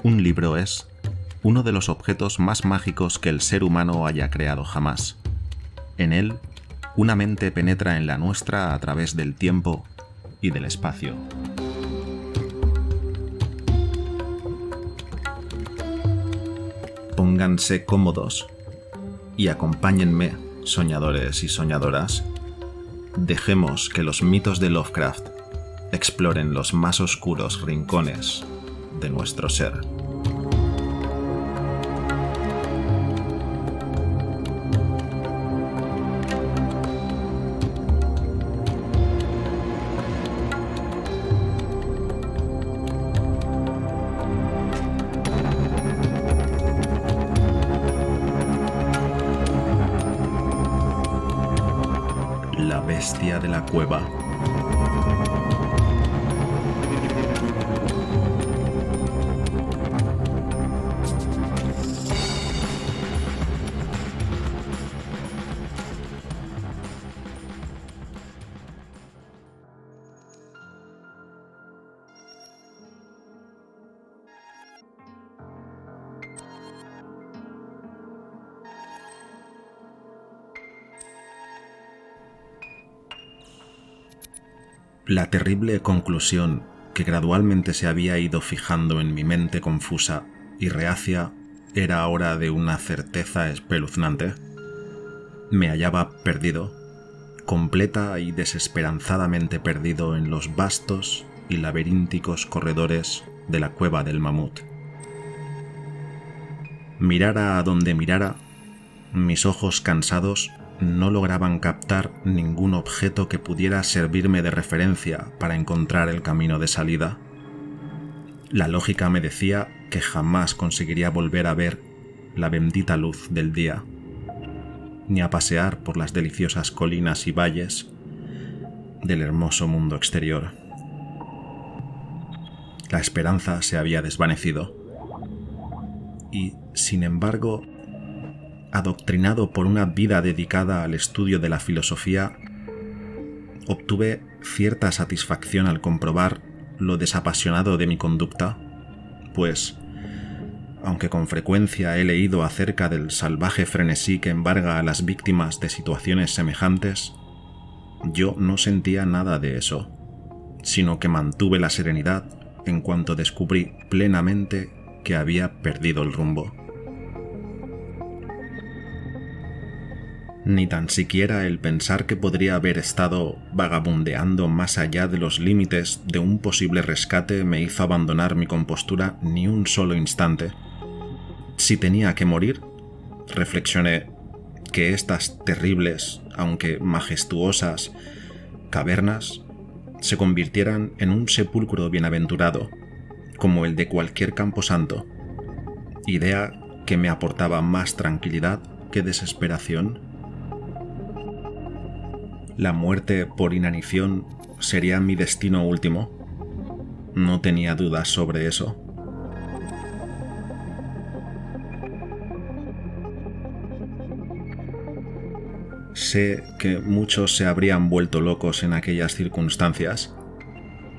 Un libro es uno de los objetos más mágicos que el ser humano haya creado jamás. En él, una mente penetra en la nuestra a través del tiempo y del espacio. Pónganse cómodos y acompáñenme, soñadores y soñadoras. Dejemos que los mitos de Lovecraft exploren los más oscuros rincones de nuestro ser. La bestia de la cueva. La terrible conclusión que gradualmente se había ido fijando en mi mente confusa y reacia era ahora de una certeza espeluznante. Me hallaba perdido, completa y desesperanzadamente perdido en los vastos y laberínticos corredores de la cueva del mamut. Mirara a donde mirara, mis ojos cansados no lograban captar ningún objeto que pudiera servirme de referencia para encontrar el camino de salida. La lógica me decía que jamás conseguiría volver a ver la bendita luz del día, ni a pasear por las deliciosas colinas y valles del hermoso mundo exterior. La esperanza se había desvanecido y, sin embargo, adoctrinado por una vida dedicada al estudio de la filosofía, obtuve cierta satisfacción al comprobar lo desapasionado de mi conducta, pues, aunque con frecuencia he leído acerca del salvaje frenesí que embarga a las víctimas de situaciones semejantes, yo no sentía nada de eso, sino que mantuve la serenidad en cuanto descubrí plenamente que había perdido el rumbo. Ni tan siquiera el pensar que podría haber estado vagabundeando más allá de los límites de un posible rescate me hizo abandonar mi compostura ni un solo instante. Si tenía que morir, reflexioné que estas terribles, aunque majestuosas, cavernas se convirtieran en un sepulcro bienaventurado, como el de cualquier camposanto, idea que me aportaba más tranquilidad que desesperación. La muerte por inanición sería mi destino último. No tenía dudas sobre eso. Sé que muchos se habrían vuelto locos en aquellas circunstancias,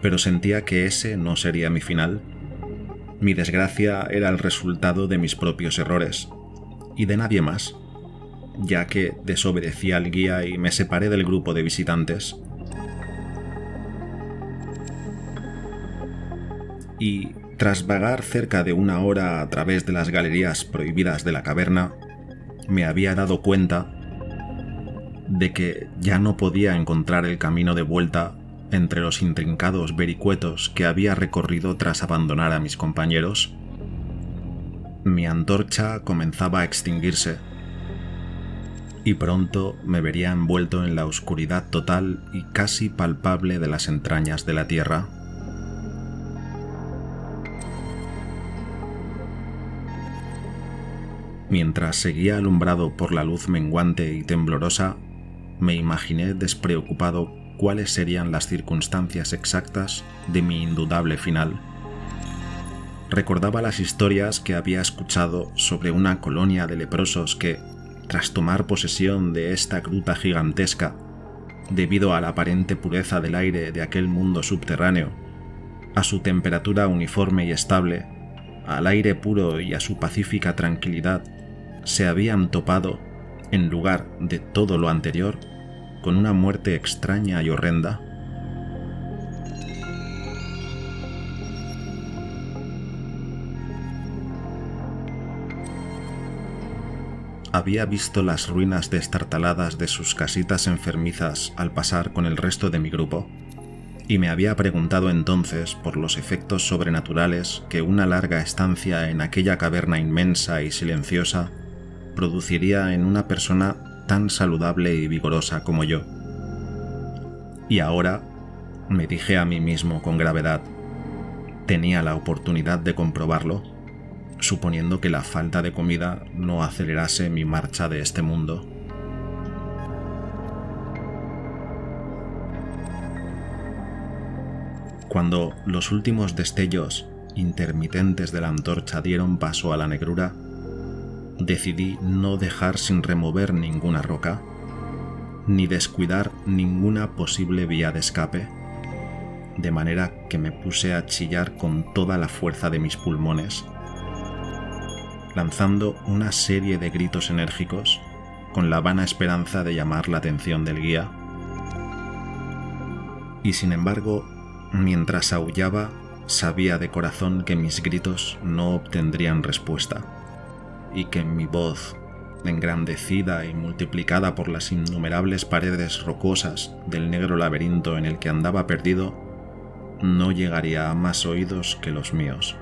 pero sentía que ese no sería mi final. Mi desgracia era el resultado de mis propios errores, y de nadie más, ya que desobedecí al guía y me separé del grupo de visitantes. Y tras vagar cerca de una hora a través de las galerías prohibidas de la caverna, me había dado cuenta de que ya no podía encontrar el camino de vuelta entre los intrincados vericuetos que había recorrido tras abandonar a mis compañeros. Mi antorcha comenzaba a extinguirse, y pronto me vería envuelto en la oscuridad total y casi palpable de las entrañas de la tierra. Mientras seguía alumbrado por la luz menguante y temblorosa, me imaginé despreocupado cuáles serían las circunstancias exactas de mi indudable final. Recordaba las historias que había escuchado sobre una colonia de leprosos que, tras tomar posesión de esta gruta gigantesca, debido a la aparente pureza del aire de aquel mundo subterráneo, a su temperatura uniforme y estable, al aire puro y a su pacífica tranquilidad, se habían topado, en lugar de todo lo anterior, con una muerte extraña y horrenda. Había visto las ruinas destartaladas de sus casitas enfermizas al pasar con el resto de mi grupo, y me había preguntado entonces por los efectos sobrenaturales que una larga estancia en aquella caverna inmensa y silenciosa produciría en una persona tan saludable y vigorosa como yo. Y ahora, me dije a mí mismo con gravedad, tenía la oportunidad de comprobarlo, suponiendo que la falta de comida no acelerase mi marcha de este mundo. Cuando los últimos destellos intermitentes de la antorcha dieron paso a la negrura, decidí no dejar sin remover ninguna roca, ni descuidar ninguna posible vía de escape, de manera que me puse a chillar con toda la fuerza de mis pulmones, lanzando una serie de gritos enérgicos con la vana esperanza de llamar la atención del guía. Y sin embargo, mientras aullaba, sabía de corazón que mis gritos no obtendrían respuesta, y que mi voz, engrandecida y multiplicada por las innumerables paredes rocosas del negro laberinto en el que andaba perdido, no llegaría a más oídos que los míos.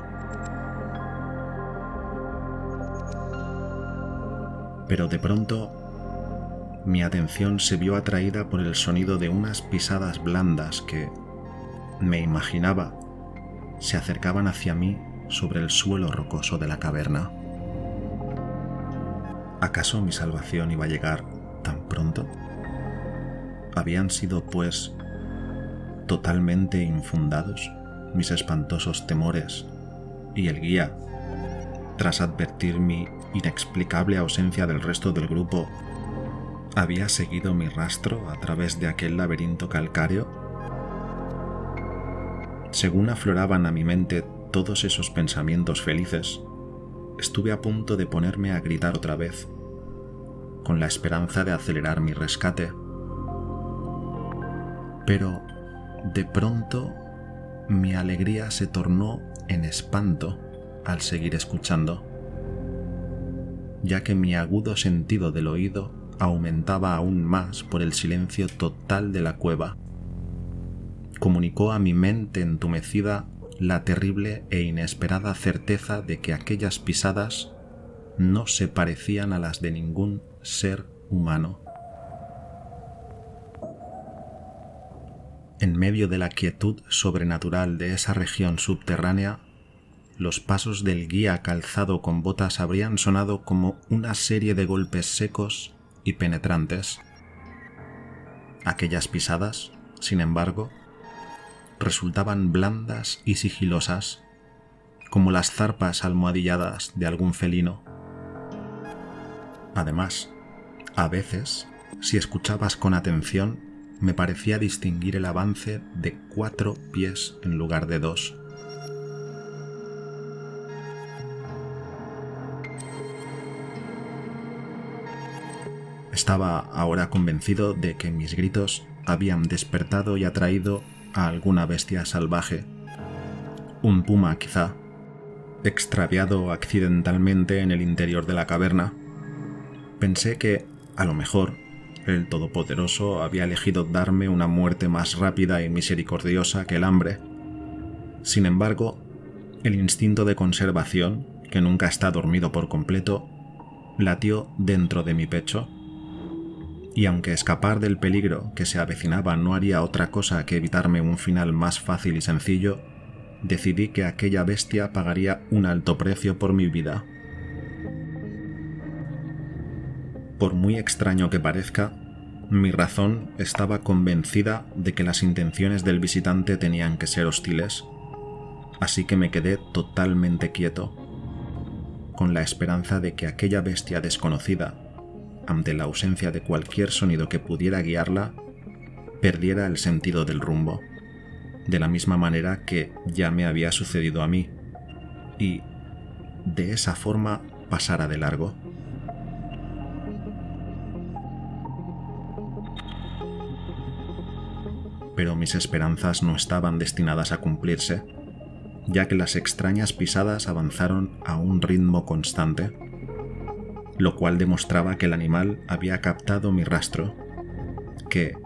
Pero de pronto, mi atención se vio atraída por el sonido de unas pisadas blandas que, me imaginaba, se acercaban hacia mí sobre el suelo rocoso de la caverna. ¿Acaso mi salvación iba a llegar tan pronto? ¿Habían sido, pues, totalmente infundados mis espantosos temores, y el guía, tras advertir mi inexplicable ausencia del resto del grupo, había seguido mi rastro a través de aquel laberinto calcáreo? Según afloraban a mi mente todos esos pensamientos felices, estuve a punto de ponerme a gritar otra vez, con la esperanza de acelerar mi rescate. Pero, de pronto, mi alegría se tornó en espanto al seguir escuchando, ya que mi agudo sentido del oído aumentaba aún más por el silencio total de la cueva. Comunicó a mi mente entumecida la terrible e inesperada certeza de que aquellas pisadas no se parecían a las de ningún ser humano. En medio de la quietud sobrenatural de esa región subterránea, los pasos del guía calzado con botas habrían sonado como una serie de golpes secos y penetrantes. Aquellas pisadas, sin embargo, resultaban blandas y sigilosas, como las zarpas almohadilladas de algún felino. Además, a veces, si escuchabas con atención, me parecía distinguir el avance de 4 pies en lugar de 2. Estaba ahora convencido de que mis gritos habían despertado y atraído a alguna bestia salvaje, un puma quizá, extraviado accidentalmente en el interior de la caverna. Pensé que, a lo mejor, el Todopoderoso había elegido darme una muerte más rápida y misericordiosa que el hambre. Sin embargo, el instinto de conservación, que nunca está dormido por completo, latió dentro de mi pecho, y aunque escapar del peligro que se avecinaba no haría otra cosa que evitarme un final más fácil y sencillo, decidí que aquella bestia pagaría un alto precio por mi vida. Por muy extraño que parezca, mi razón estaba convencida de que las intenciones del visitante tenían que ser hostiles, así que me quedé totalmente quieto, con la esperanza de que aquella bestia desconocida, ante la ausencia de cualquier sonido que pudiera guiarla, perdiera el sentido del rumbo, de la misma manera que ya me había sucedido a mí, y, de esa forma pasara de largo. Pero mis esperanzas no estaban destinadas a cumplirse, ya que las extrañas pisadas avanzaron a un ritmo constante, lo cual demostraba que el animal había captado mi rastro, que,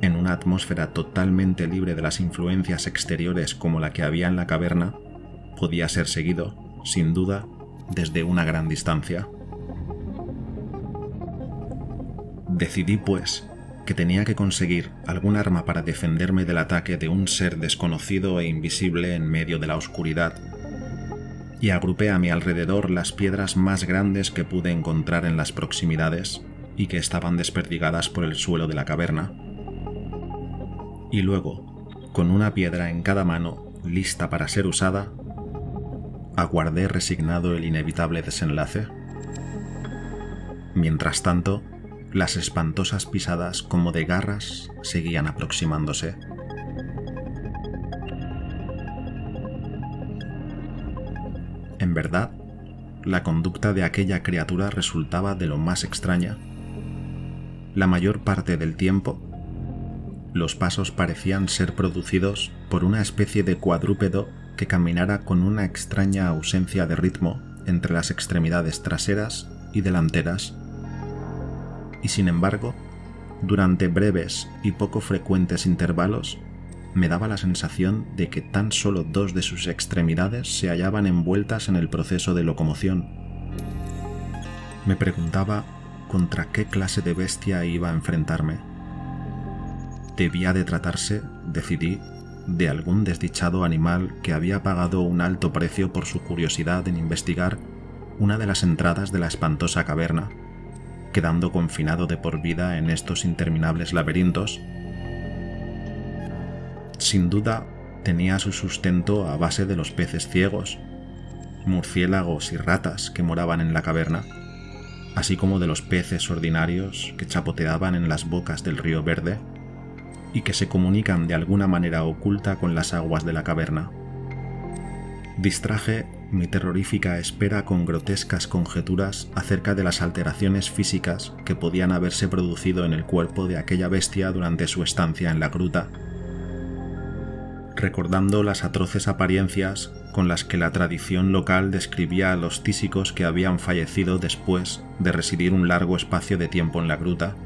en una atmósfera totalmente libre de las influencias exteriores como la que había en la caverna, podía ser seguido, sin duda, desde una gran distancia. Decidí, pues, que tenía que conseguir algún arma para defenderme del ataque de un ser desconocido e invisible en medio de la oscuridad, y agrupé a mi alrededor las piedras más grandes que pude encontrar en las proximidades y que estaban desperdigadas por el suelo de la caverna. Y luego, con una piedra en cada mano, lista para ser usada, aguardé resignado el inevitable desenlace. Mientras tanto, las espantosas pisadas como de garras seguían aproximándose. En verdad, la conducta de aquella criatura resultaba de lo más extraña. La mayor parte del tiempo, los pasos parecían ser producidos por una especie de cuadrúpedo que caminara con una extraña ausencia de ritmo entre las extremidades traseras y delanteras. Y sin embargo, durante breves y poco frecuentes intervalos, me daba la sensación de que tan solo dos de sus extremidades se hallaban envueltas en el proceso de locomoción. Me preguntaba contra qué clase de bestia iba a enfrentarme. Debía de tratarse, decidí, de algún desdichado animal que había pagado un alto precio por su curiosidad en investigar una de las entradas de la espantosa caverna, quedando confinado de por vida en estos interminables laberintos. Sin duda, tenía su sustento a base de los peces ciegos, murciélagos y ratas que moraban en la caverna, así como de los peces ordinarios que chapoteaban en las bocas del río Verde y que se comunican de alguna manera oculta con las aguas de la caverna. Distraje mi terrorífica espera con grotescas conjeturas acerca de las alteraciones físicas que podían haberse producido en el cuerpo de aquella bestia durante su estancia en la gruta, recordando las atroces apariencias con las que la tradición local describía a los tísicos que habían fallecido después de residir un largo espacio de tiempo en la gruta.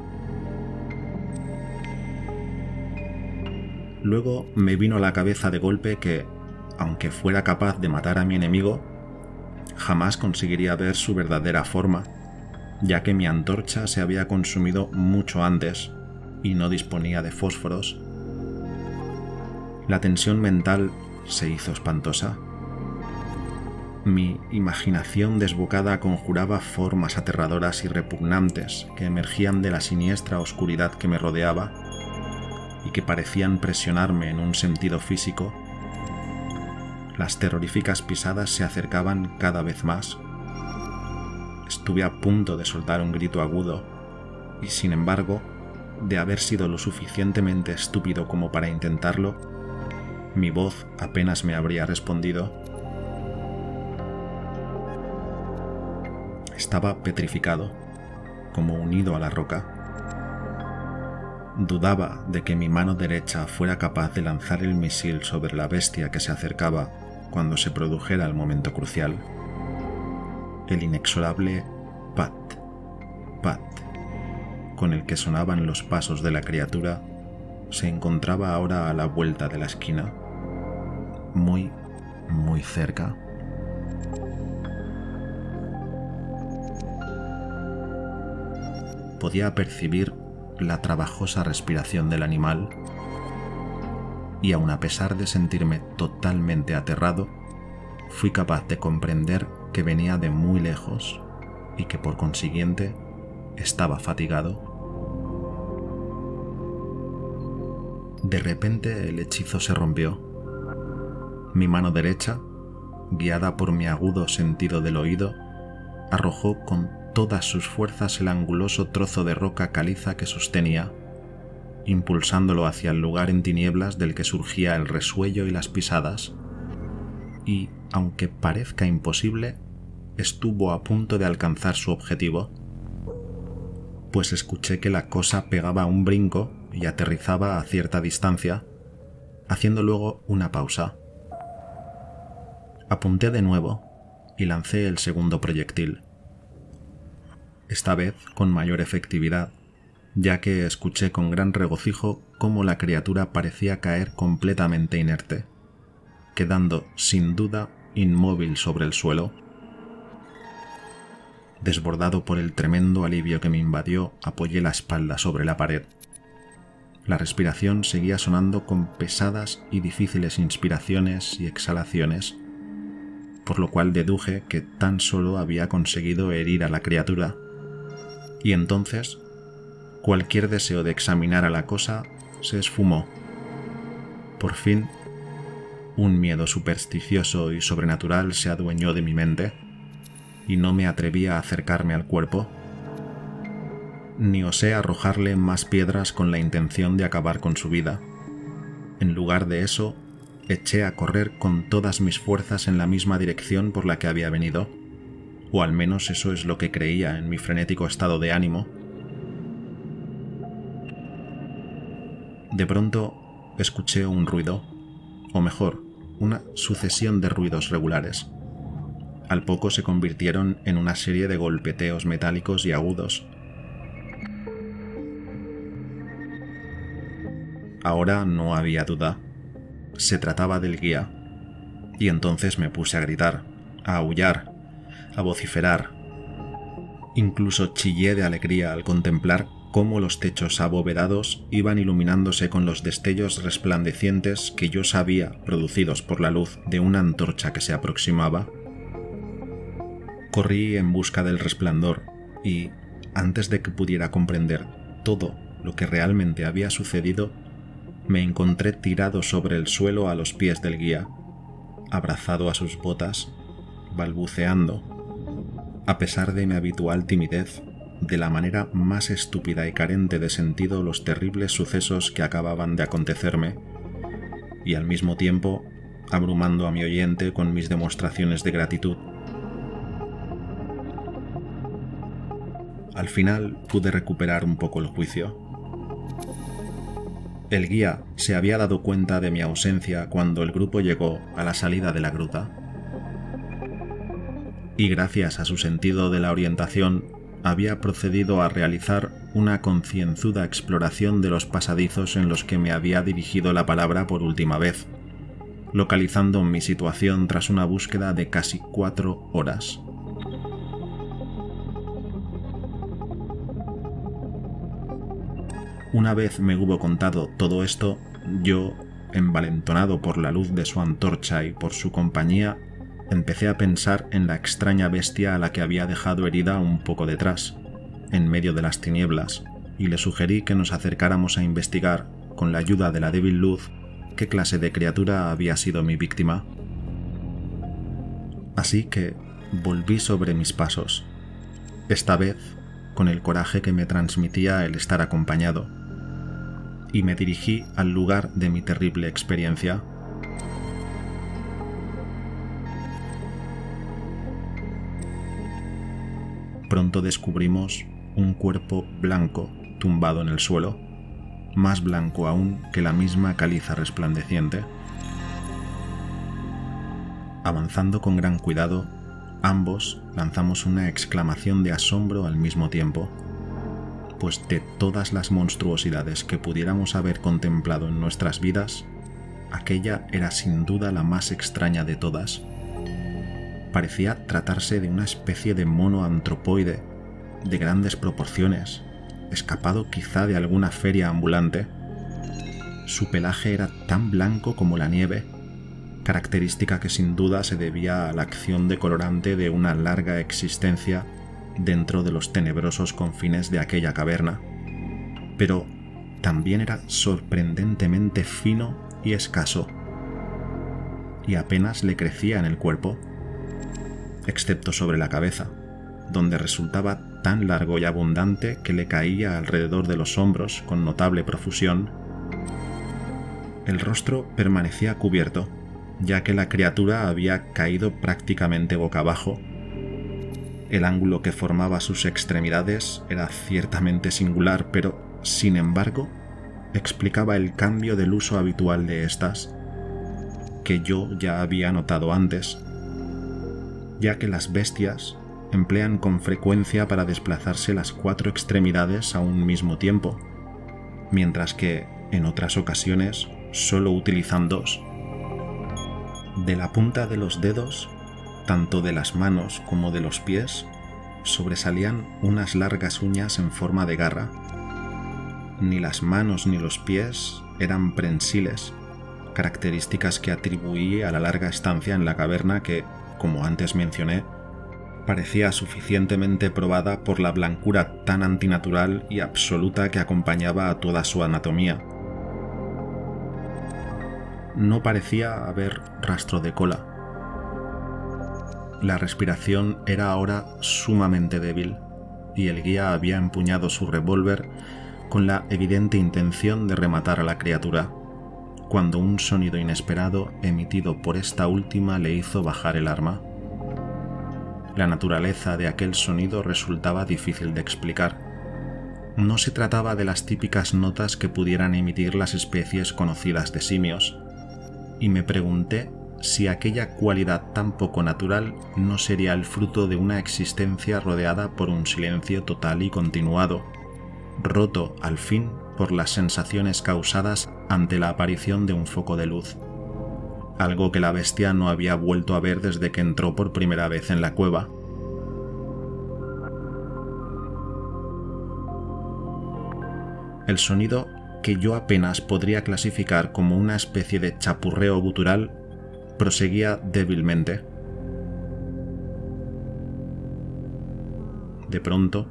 Luego me vino a la cabeza de golpe que, aunque fuera capaz de matar a mi enemigo, jamás conseguiría ver su verdadera forma, ya que mi antorcha se había consumido mucho antes y no disponía de fósforos. La tensión mental se hizo espantosa. Mi imaginación desbocada conjuraba formas aterradoras y repugnantes que emergían de la siniestra oscuridad que me rodeaba y que parecían presionarme en un sentido físico. Las terroríficas pisadas se acercaban cada vez más. Estuve a punto de soltar un grito agudo y, sin embargo, de haber sido lo suficientemente estúpido como para intentarlo, mi voz apenas me habría respondido. Estaba petrificado, como unido a la roca. Dudaba de que mi mano derecha fuera capaz de lanzar el misil sobre la bestia que se acercaba cuando se produjera el momento crucial. El inexorable pat, pat, con el que sonaban los pasos de la criatura, se encontraba ahora a la vuelta de la esquina, muy, muy cerca. Podía percibir la trabajosa respiración del animal y, aun a pesar de sentirme totalmente aterrado, fui capaz de comprender que venía de muy lejos y que por consiguiente estaba fatigado. De repente el hechizo se rompió. Mi mano derecha, guiada por mi agudo sentido del oído, arrojó con todas sus fuerzas el anguloso trozo de roca caliza que sostenía, impulsándolo hacia el lugar en tinieblas del que surgía el resuello y las pisadas, y, aunque parezca imposible, estuvo a punto de alcanzar su objetivo, pues escuché que la cosa pegaba un brinco y aterrizaba a cierta distancia, haciendo luego una pausa. Apunté de nuevo y lancé el segundo proyectil, esta vez con mayor efectividad, ya que escuché con gran regocijo cómo la criatura parecía caer completamente inerte, quedando sin duda inmóvil sobre el suelo. Desbordado por el tremendo alivio que me invadió, apoyé la espalda sobre la pared. La respiración seguía sonando con pesadas y difíciles inspiraciones y exhalaciones, por lo cual deduje que tan solo había conseguido herir a la criatura, y entonces cualquier deseo de examinar a la cosa se esfumó. Por fin, un miedo supersticioso y sobrenatural se adueñó de mi mente, y no me atreví a acercarme al cuerpo, ni osé arrojarle más piedras con la intención de acabar con su vida. En lugar de eso, eché a correr con todas mis fuerzas en la misma dirección por la que había venido, o al menos eso es lo que creía en mi frenético estado de ánimo. De pronto escuché un ruido, o mejor, una sucesión de ruidos regulares. Al poco se convirtieron en una serie de golpeteos metálicos y agudos. Ahora no había duda. Se trataba del guía. Y entonces me puse a gritar, a aullar, a vociferar. Incluso chillé de alegría al contemplar cómo los techos abovedados iban iluminándose con los destellos resplandecientes que yo sabía producidos por la luz de una antorcha que se aproximaba. Corrí en busca del resplandor y, antes de que pudiera comprender todo lo que realmente había sucedido, me encontré tirado sobre el suelo a los pies del guía, abrazado a sus botas, balbuceando, a pesar de mi habitual timidez, de la manera más estúpida y carente de sentido los terribles sucesos que acababan de acontecerme, y al mismo tiempo abrumando a mi oyente con mis demostraciones de gratitud. Al final pude recuperar un poco el juicio. El guía se había dado cuenta de mi ausencia cuando el grupo llegó a la salida de la gruta. Y gracias a su sentido de la orientación, había procedido a realizar una concienzuda exploración de los pasadizos en los que me había dirigido la palabra por última vez, localizando mi situación tras una búsqueda de casi 4 horas. Una vez me hubo contado todo esto, yo, envalentonado por la luz de su antorcha y por su compañía, empecé a pensar en la extraña bestia a la que había dejado herida un poco detrás, en medio de las tinieblas, y le sugerí que nos acercáramos a investigar, con la ayuda de la débil luz, qué clase de criatura había sido mi víctima. Así que volví sobre mis pasos, esta vez con el coraje que me transmitía el estar acompañado, y me dirigí al lugar de mi terrible experiencia. Pronto descubrimos un cuerpo blanco tumbado en el suelo, más blanco aún que la misma caliza resplandeciente. Avanzando con gran cuidado, ambos lanzamos una exclamación de asombro al mismo tiempo, pues de todas las monstruosidades que pudiéramos haber contemplado en nuestras vidas, aquella era sin duda la más extraña de todas. Parecía tratarse de una especie de mono antropoide de grandes proporciones, escapado quizá de alguna feria ambulante. Su pelaje era tan blanco como la nieve, característica que sin duda se debía a la acción decolorante de una larga existencia dentro de los tenebrosos confines de aquella caverna, pero también era sorprendentemente fino y escaso, y apenas le crecía en el cuerpo, excepto sobre la cabeza, donde resultaba tan largo y abundante que le caía alrededor de los hombros con notable profusión. El rostro permanecía cubierto, ya que la criatura había caído prácticamente boca abajo, El ángulo que formaba sus extremidades era ciertamente singular, pero, sin embargo, explicaba el cambio del uso habitual de estas, que yo ya había notado antes, ya que las bestias emplean con frecuencia para desplazarse las 4 extremidades a un mismo tiempo, mientras que, en otras ocasiones, solo utilizan 2. De la punta de los dedos, tanto de las manos como de los pies, sobresalían unas largas uñas en forma de garra. Ni las manos ni los pies eran prensiles, características que atribuí a la larga estancia en la caverna que, como antes mencioné, parecía suficientemente probada por la blancura tan antinatural y absoluta que acompañaba a toda su anatomía. No parecía haber rastro de cola. La respiración era ahora sumamente débil, y el guía había empuñado su revólver con la evidente intención de rematar a la criatura, cuando un sonido inesperado emitido por esta última le hizo bajar el arma. La naturaleza de aquel sonido resultaba difícil de explicar. No se trataba de las típicas notas que pudieran emitir las especies conocidas de simios, y me pregunté si aquella cualidad tan poco natural no sería el fruto de una existencia rodeada por un silencio total y continuado, roto al fin por las sensaciones causadas ante la aparición de un foco de luz, algo que la bestia no había vuelto a ver desde que entró por primera vez en la cueva. El sonido, que yo apenas podría clasificar como una especie de chapurreo gutural, proseguía débilmente. De pronto,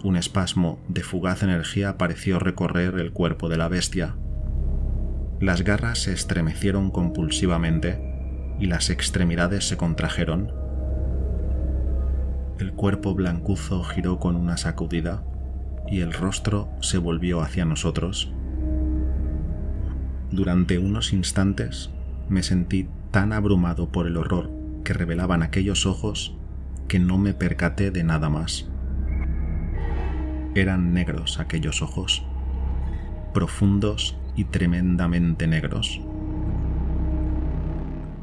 un espasmo de fugaz energía pareció recorrer el cuerpo de la bestia. Las garras se estremecieron compulsivamente y las extremidades se contrajeron. El cuerpo blancuzo giró con una sacudida y el rostro se volvió hacia nosotros. Durante unos instantes me sentí tan abrumado por el horror que revelaban aquellos ojos que no me percaté de nada más. Eran negros aquellos ojos, profundos y tremendamente negros,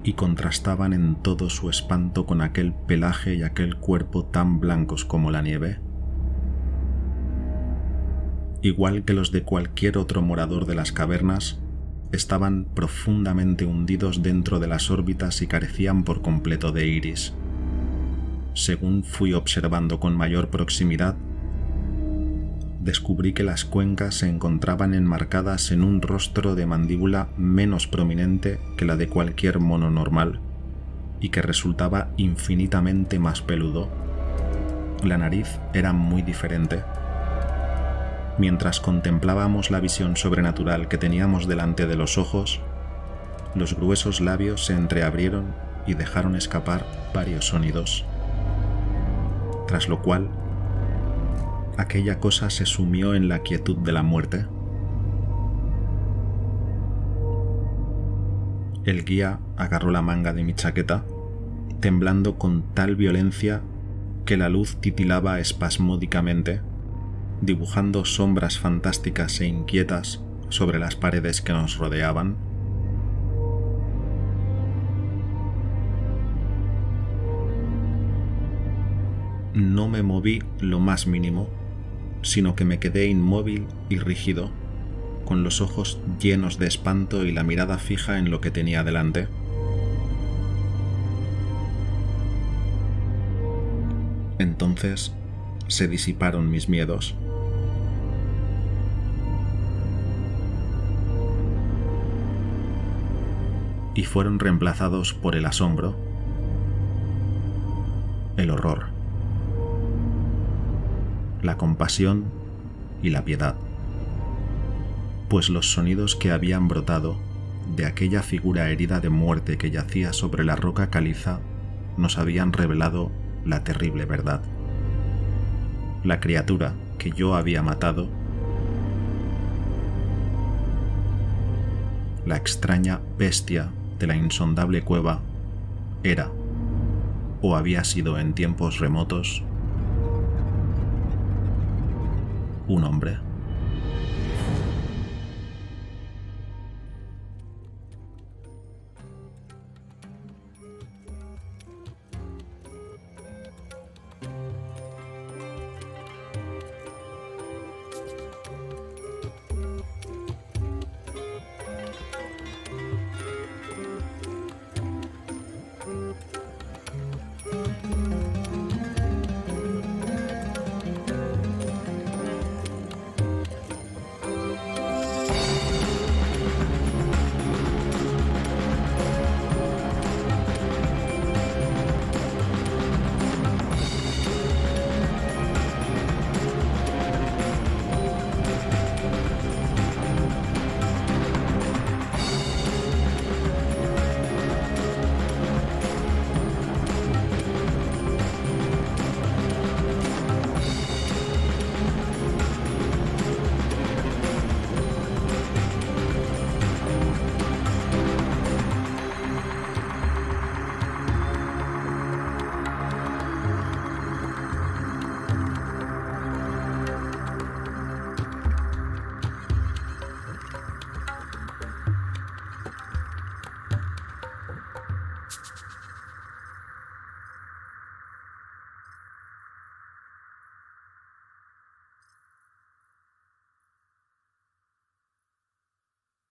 y contrastaban en todo su espanto con aquel pelaje y aquel cuerpo tan blancos como la nieve. Igual que los de cualquier otro morador de las cavernas, estaban profundamente hundidos dentro de las órbitas y carecían por completo de iris. Según fui observando con mayor proximidad, descubrí que las cuencas se encontraban enmarcadas en un rostro de mandíbula menos prominente que la de cualquier mono normal, y que resultaba infinitamente más peludo. La nariz era muy diferente. Mientras contemplábamos la visión sobrenatural que teníamos delante de los ojos, los gruesos labios se entreabrieron y dejaron escapar varios sonidos, tras lo cual aquella cosa se sumió en la quietud de la muerte. El guía agarró la manga de mi chaqueta, temblando con tal violencia que la luz titilaba espasmódicamente, dibujando sombras fantásticas e inquietas sobre las paredes que nos rodeaban. No me moví lo más mínimo, sino que me quedé inmóvil y rígido, con los ojos llenos de espanto y la mirada fija en lo que tenía delante. Entonces se disiparon mis miedos. Y fueron reemplazados por el asombro, el horror, la compasión y la piedad, pues los sonidos que habían brotado de aquella figura herida de muerte que yacía sobre la roca caliza nos habían revelado la terrible verdad. La criatura que yo había matado, la extraña bestia de la insondable cueva, era ¿O había sido en tiempos remotos un hombre?